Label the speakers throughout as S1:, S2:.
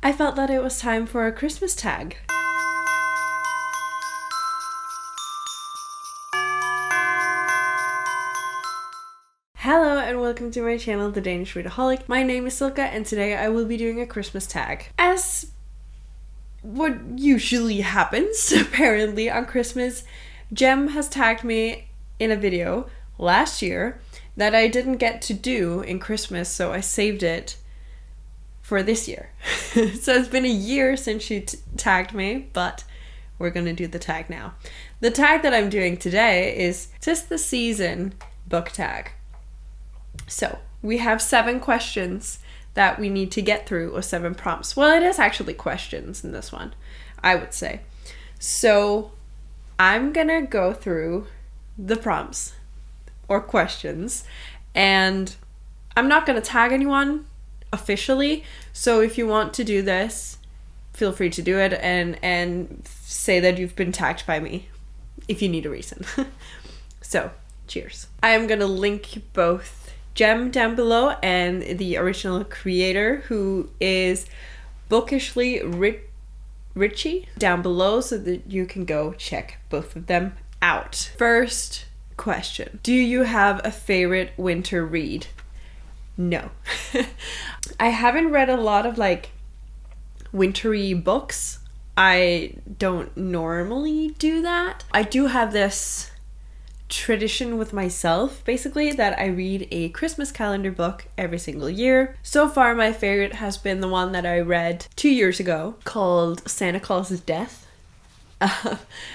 S1: I felt that it was time for a Christmas tag. Hello and welcome to my channel, The Danish Readaholic. My name is Silka and today I will be doing a Christmas tag. As what usually happens, apparently, on Christmas, Jem has tagged me in a video last year that I didn't get to do in Christmas, so I saved it for this year. So it's been a year since she tagged me, but we're gonna do the tag now. The tag that I'm doing today is Tis the Season book tag. So we have 7 questions that we need to get through, or 7 prompts. Well, it is actually questions in this one, I would say. So I'm gonna go through the prompts or questions, and I'm not gonna tag anyone officially. So if you want to do this, feel free to do it and say that you've been tagged by me if you need a reason. So cheers. I am gonna link both Jem down below and the original creator, who is Bookishly Richie, down below so that you can go check both of them out. First question. Do you have a favorite winter read? No. I haven't read a lot of like wintry books. I don't normally do that. I do have this tradition with myself, basically, that I read a Christmas calendar book every single year. So far, my favorite has been the one that I read 2 years ago called Santa Claus's Death,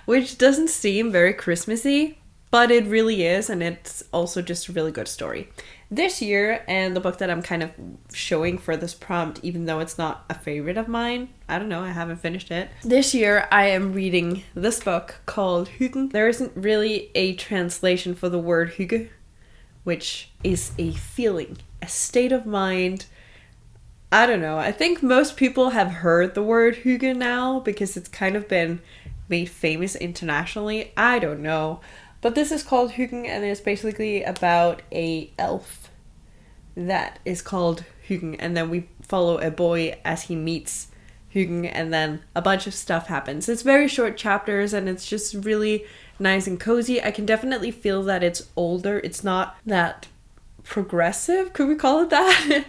S1: which doesn't seem very Christmassy, but it really is, and it's also just a really good story. This year, and the book that I'm kind of showing for this prompt, even though it's not a favorite of mine, I don't know, I haven't finished it. This year, I am reading this book called Hyggen. There isn't really a translation for the word hygge, which is a feeling, a state of mind. I don't know, I think most people have heard the word hygge now because it's kind of been made famous internationally. I don't know. But this is called Hyggen, and it's basically about a elf that is called Hyggen, and then we follow a boy as he meets Hyggen, and then a bunch of stuff happens. It's very short chapters, and it's just really nice and cozy. I can definitely feel that it's older. It's not that progressive, could we call it that?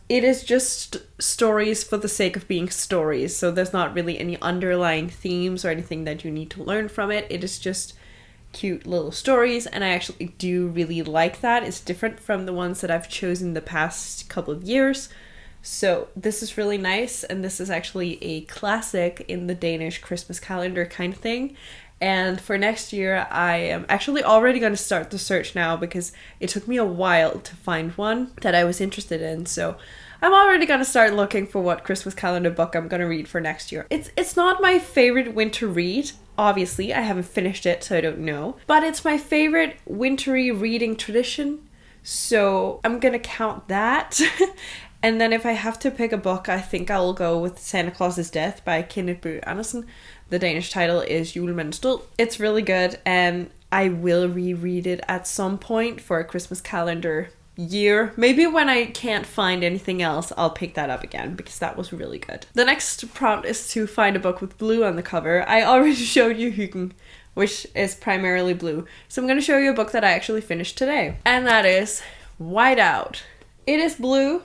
S1: It is just stories for the sake of being stories, so there's not really any underlying themes or anything that you need to learn from it. It is just cute little stories, and I actually do really like that. It's different from the ones that I've chosen the past couple of years. So this is really nice, and this is actually a classic in the Danish Christmas calendar kind of thing. And for next year, I am actually already going to start the search now because it took me a while to find one that I was interested in. So I'm already going to start looking for what Christmas calendar book I'm going to read for next year. It's not my favorite winter read. Obviously, I haven't finished it, so I don't know. But it's my favorite wintry reading tradition, so I'm gonna count that. And then if I have to pick a book, I think I will go with Santa Claus's Death by Kenneth Bøgh Andersen. The Danish title is Julemandens Død. It's really good, and I will reread it at some point for a Christmas calendar year. Maybe when I can't find anything else, I'll pick that up again because that was really good. The next prompt is to find a book with blue on the cover. I already showed you Hyggen, which is primarily blue. So I'm going to show you a book that I actually finished today, and that is Whiteout. It is blue,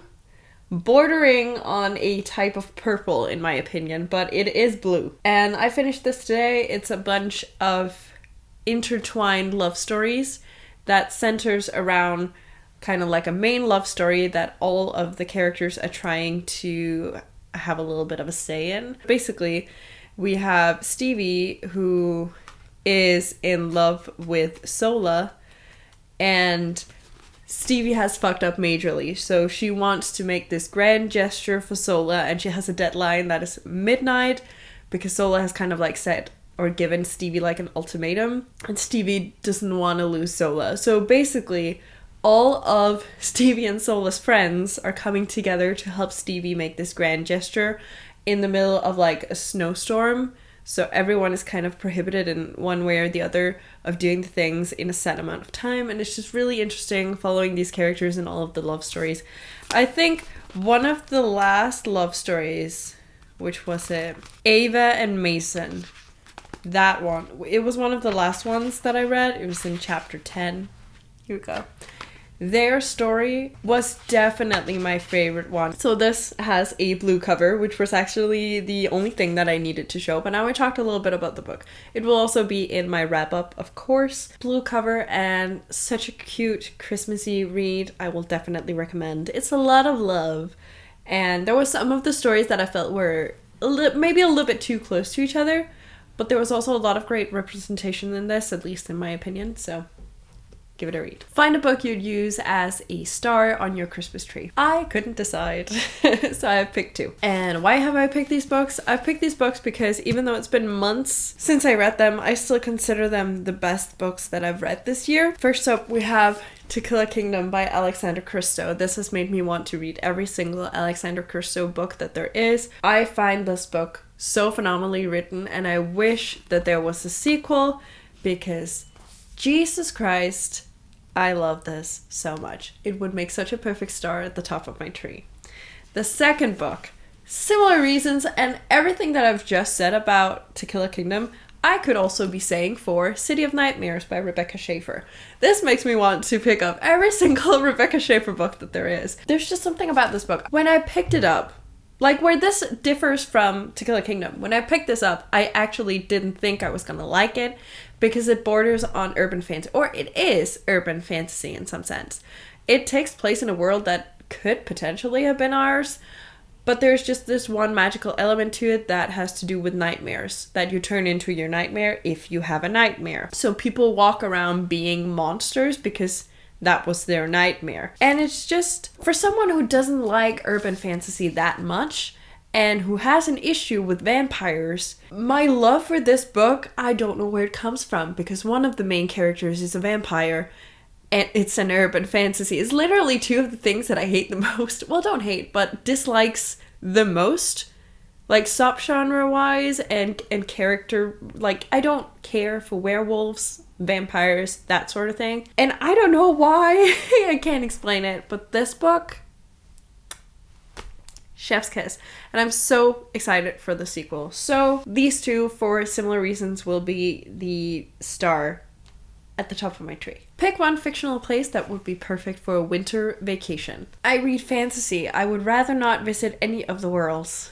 S1: bordering on a type of purple in my opinion, but it is blue. And I finished this today. It's a bunch of intertwined love stories that centers around kind of like a main love story that all of the characters are trying to have a little bit of a say in. Basically, we have Stevie, who is in love with Sola, and Stevie has fucked up majorly, so she wants to make this grand gesture for Sola, and she has a deadline that is midnight because Sola has kind of like set or given Stevie like an ultimatum, and Stevie doesn't want to lose Sola. So basically, all of Stevie and Sola's friends are coming together to help Stevie make this grand gesture in the middle of like a snowstorm So everyone is kind of prohibited in one way or the other of doing the things in a set amount of time. And it's just really interesting following these characters and all of the love stories. I think one of the last love stories, which was it? Ava and Mason. That one. It was one of the last ones that I read. It was in chapter 10. Here we go. Their story was definitely my favorite one. So this has a blue cover, which was actually the only thing that I needed to show. But now I talked a little bit about the book. It will also be in my wrap-up, of course. Blue cover and such a cute Christmassy read. I will definitely recommend. It's a lot of love. And there was some of the stories that I felt were maybe a little bit too close to each other. But there was also a lot of great representation in this, at least in my opinion. So give it a read. Find a book you'd use as a star on your Christmas tree. I couldn't decide, so I picked two. And why have I picked these books? I've picked these books because even though it's been months since I read them, I still consider them the best books that I've read this year. First up, we have To Kill a Kingdom by Alexander Christo. This has made me want to read every single Alexander Christo book that there is. I find this book so phenomenally written, and I wish that there was a sequel because Jesus Christ, I love this so much. It would make such a perfect star at the top of my tree. The second book, similar reasons, and everything that I've just said about To Kill a Kingdom, I could also be saying for City of Nightmares by Rebecca Schaeffer. This makes me want to pick up every single Rebecca Schaeffer book that there is. There's just something about this book. When I picked it up, like where this differs from To Kill a Kingdom, when I picked this up, I actually didn't think I was gonna like it because it borders on urban fantasy, or it is urban fantasy in some sense. It takes place in a world that could potentially have been ours, but there's just this one magical element to it that has to do with nightmares, that you turn into your nightmare if you have a nightmare. So people walk around being monsters because that was their nightmare. And it's just, for someone who doesn't like urban fantasy that much, and who has an issue with vampires, my love for this book, I don't know where it comes from, because one of the main characters is a vampire, and it's an urban fantasy. It's literally two of the things that I hate the most. Well, don't hate, but dislikes the most. Like, subgenre-wise and character, like, I don't care for werewolves, vampires, that sort of thing. And I don't know why. I can't explain it, but this book, chef's kiss. And I'm so excited for the sequel. So these two, for similar reasons, will be the star at the top of my tree. Pick one fictional place that would be perfect for a winter vacation. I read fantasy. I would rather not visit any of the worlds,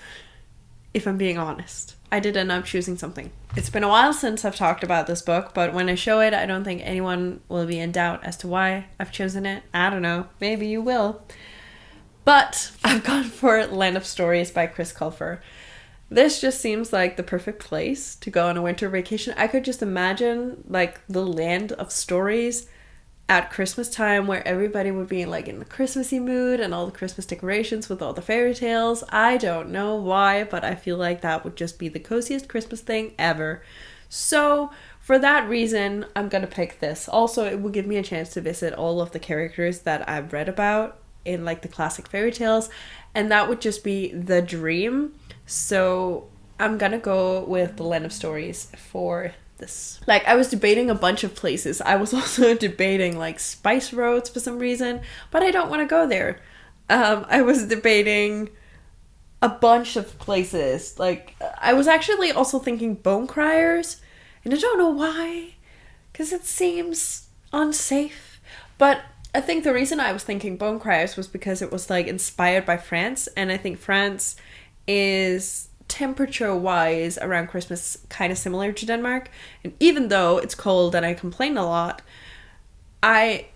S1: if I'm being honest. I did end up choosing something. It's been a while since I've talked about this book, but when I show it, I don't think anyone will be in doubt as to why I've chosen it. I don't know. Maybe you will. But I've gone for Land of Stories by Chris Colfer. This just seems like the perfect place to go on a winter vacation. I could just imagine like the land of stories at Christmas time where everybody would be like in the Christmassy mood and all the Christmas decorations with all the fairy tales. I don't know why, but I feel like that would just be the coziest Christmas thing ever. So for that reason, I'm gonna pick this. Also, it will give me a chance to visit all of the characters that I've read about in like the classic fairy tales, and that would just be the dream. So I'm gonna go with the Land of Stories for this. Like, I was debating a bunch of places. I was also debating like Spice Roads for some reason, but I don't want to go there. I was debating a bunch of places. Like, I was actually also thinking Bone Criers, and I don't know why, because it seems unsafe. But I think the reason I was thinking Bone Criers was because it was like inspired by France, and I think France is temperature-wise around Christmas kind of similar to Denmark. And even though it's cold and I complain a lot, I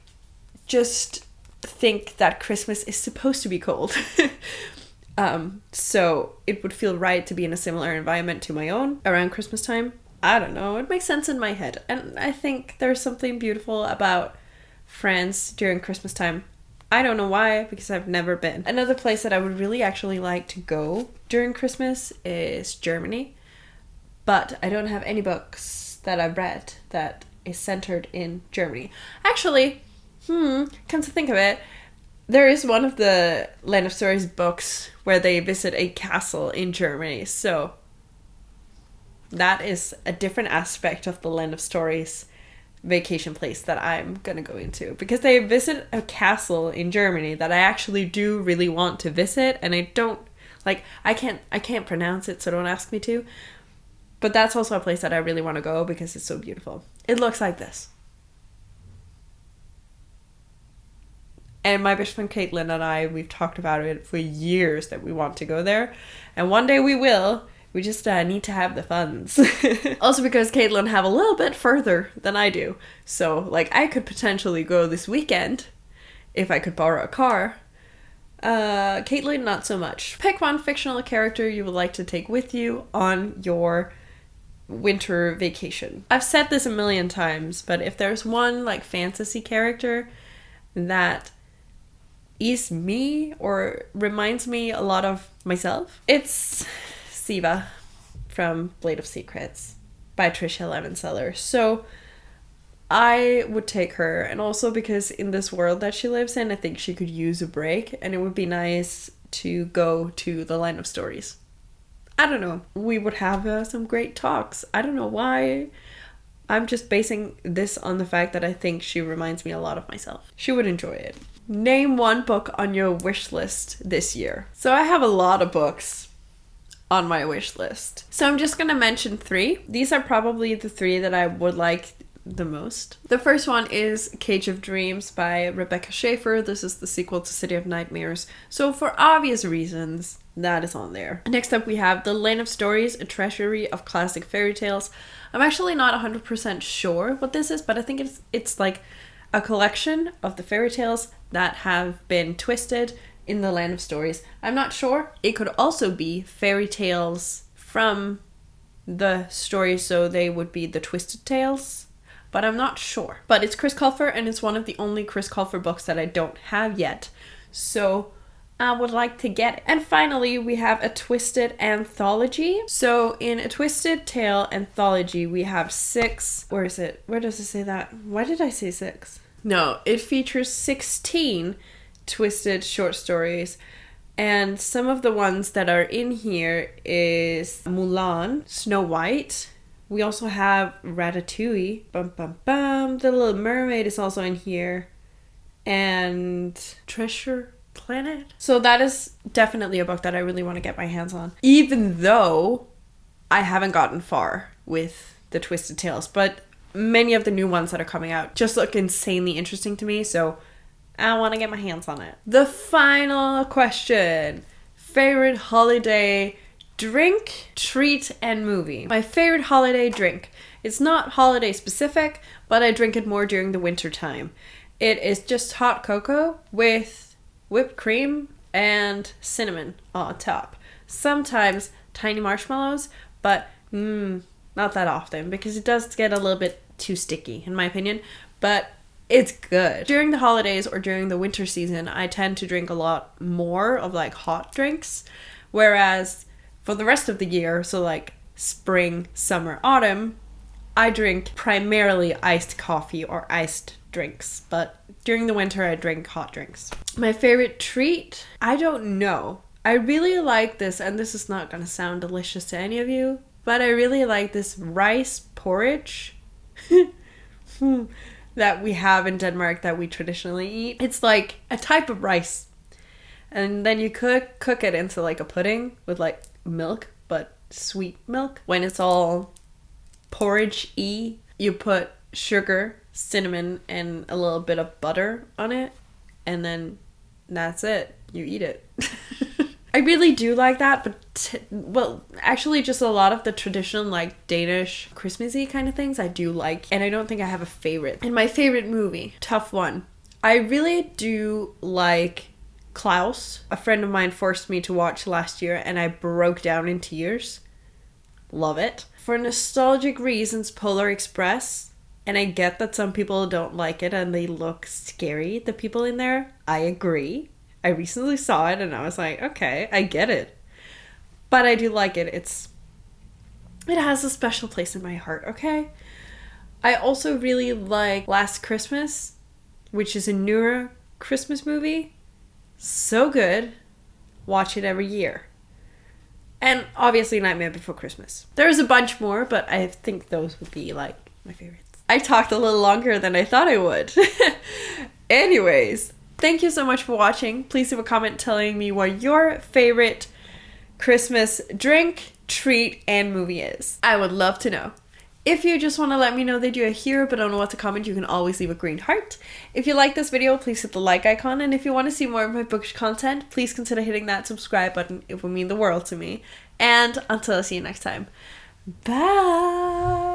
S1: just think that Christmas is supposed to be cold. So it would feel right to be in a similar environment to my own around Christmas time. I don't know, it makes sense in my head. And I think there's something beautiful about France during Christmas time. I don't know why, because I've never been. Another place that I would really actually like to go during Christmas is Germany. But I don't have any books that I've read that is centered in Germany. Actually, come to think of it, there is one of the Land of Stories books where they visit a castle in Germany. So that is a different aspect of the Land of Stories vacation place that I'm gonna go into, because they visit a castle in Germany that I actually do really want to visit, and I don't like, I can't pronounce it, so don't ask me to, but that's also a place that I really want to go because it's so beautiful. It looks like this. And my best friend Caitlin and I, we've talked about it for years that we want to go there, and one day we will. We just need to have the funds. Also because Caitlin have a little bit further than I do. So, like, I could potentially go this weekend if I could borrow a car. Caitlin, not so much. Pick one fictional character you would like to take with you on your winter vacation. I've said this a million times, but if there's one, like, fantasy character that is me or reminds me a lot of myself, it's Siva from Blade of Secrets by Tricia Levenseller. So I would take her, and also because in this world that she lives in, I think she could use a break, and it would be nice to go to the Land of Stories. I don't know. We would have some great talks. I don't know why. I'm just basing this on the fact that I think she reminds me a lot of myself. She would enjoy it. Name one book on your wish list this year. So I have a lot of books on my wish list. So I'm just gonna mention 3. These are probably the 3 that I would like the most. The first one is Cage of Dreams by Rebecca Schaeffer. This is the sequel to City of Nightmares. So for obvious reasons, that is on there. Next up we have The Land of Stories, a treasury of classic fairy tales. I'm actually not 100% sure what this is, but I think it's like a collection of the fairy tales that have been twisted in the Land of Stories. I'm not sure. It could also be fairy tales from the story, so they would be the twisted tales, but I'm not sure. But it's Chris Colfer, and it's one of the only Chris Colfer books that I don't have yet, so I would like to get it. And finally, we have a twisted anthology. So in a twisted tale anthology, we have 6. Where is it? Where does it say that? Why did I say 6? No, it features 16 twisted short stories, and some of the ones that are in here is Mulan, Snow White. We also have Ratatouille, The Little Mermaid is also in here, and Treasure Planet. So that is definitely a book that I really want to get my hands on, even though I haven't gotten far with the twisted tales, but many of the new ones that are coming out just look insanely interesting to me, so I want to get my hands on it. The final question. Favorite holiday drink, treat, and movie. My favorite holiday drink. It's not holiday specific, but I drink it more during the winter time. It is just hot cocoa with whipped cream and cinnamon on top. Sometimes tiny marshmallows, but not that often because it does get a little bit too sticky in my opinion, but it's good. During the holidays or during the winter season, I tend to drink a lot more of like hot drinks, whereas for the rest of the year, so like spring, summer, autumn, I drink primarily iced coffee or iced drinks, but during the winter I drink hot drinks. My favorite treat? I don't know. I really like this, and this is not gonna sound delicious to any of you, but I really like this rice porridge that we have in Denmark that we traditionally eat. It's like a type of rice, and then you cook it into like a pudding with like milk, but sweet milk. When it's all porridge-y, you put sugar, cinnamon, and a little bit of butter on it, and then that's it. You eat it. I really do like that, but well, actually just a lot of the traditional like Danish Christmassy kind of things I do like, and I don't think I have a favorite. And my favorite movie, tough one. I really do like Klaus. A friend of mine forced me to watch last year and I broke down in tears. Love it. For nostalgic reasons, Polar Express. And I get that some people don't like it and they look scary, the people in there. I agree. I recently saw it and I was like, okay, I get it. But I do like it. It has a special place in my heart, okay? I also really like Last Christmas, which is a newer Christmas movie. So good. Watch it every year. And obviously Nightmare Before Christmas. There's a bunch more, but I think those would be like my favorites. I talked a little longer than I thought I would. Anyways, thank you so much for watching. Please leave a comment telling me what your favorite Christmas drink, treat, and movie is. I would love to know. If you just want to let me know that you're here but don't know what to comment, you can always leave a green heart. If you like this video, please hit the like icon. And if you want to see more of my bookish content, please consider hitting that subscribe button. It would mean the world to me. And until I see you next time. Bye!